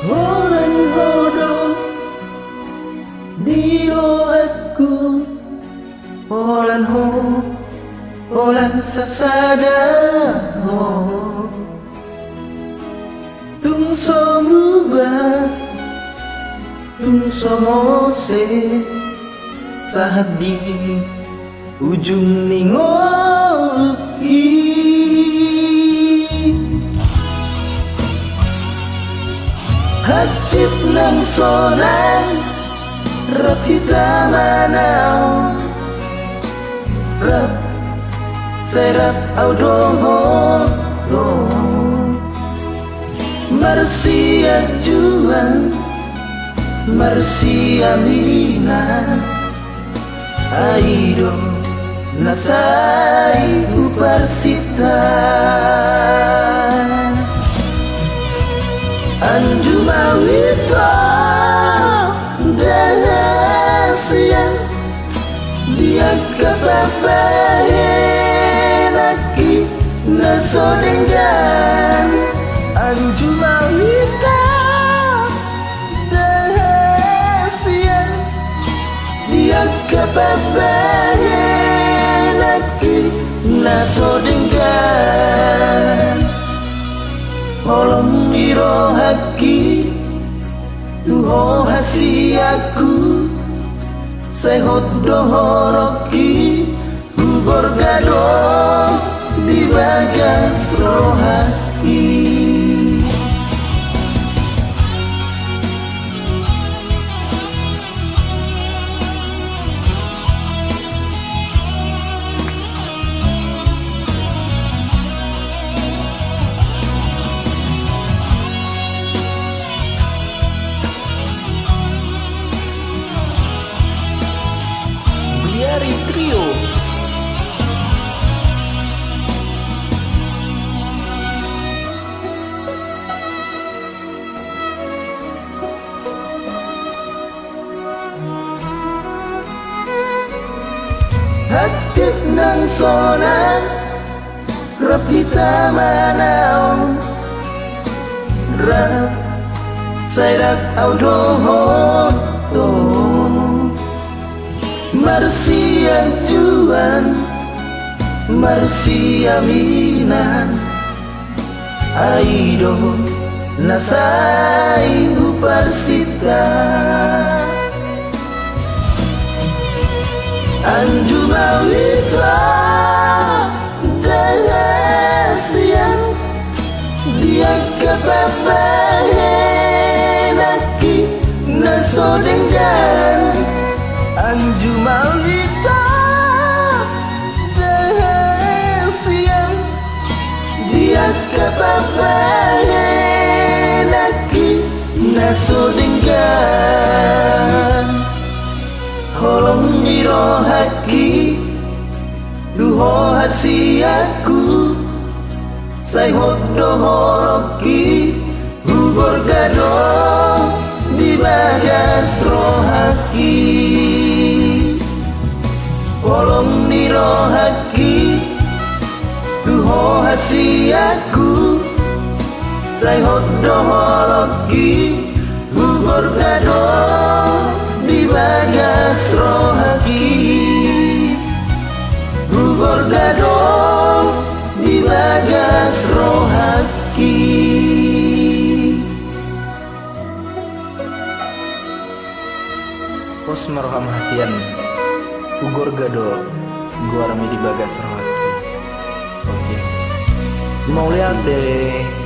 Holan hodo diro aku Holan ho Holan sasada ho Tung so mubah Tung so mose Saat di ujung ningoki Hatip ng sonan Rap kita manaw Rap Serap audoho Marsia juan Marsia mina Aido Nasai uparsita Anjumawito Dahasian Dia kapapahenaki Nasodenggan Anjumawito Dahasian Dia kapapahenaki Nasodenggan Holong niro haki Duho hasiaku Sehot dohoroki Ugor gado Di bagas rohaki Dari trio Hatip ng sonan Rap kita manaw Rap Sayrap audohon Marsia juan Marsia minan Aido Nasai uparsita Anjumawita Dahasian Dia kapapahenaki Nasodenggan Anjumawita Dahasian Dia kapapahenaki Nasodenggan Holong niro haki Duho hasiaku Sayhot dohoroki Ugor gado Di bagas rohaki Holong niro haki Duho hasiaku Sayhot dohoroki Ugor gado Di bagas rohaki Ugor gado Di bagas rohaki Posmaroham hasian Ugor gado Gua rami di bagas rohaki. Oke Mau lihat deh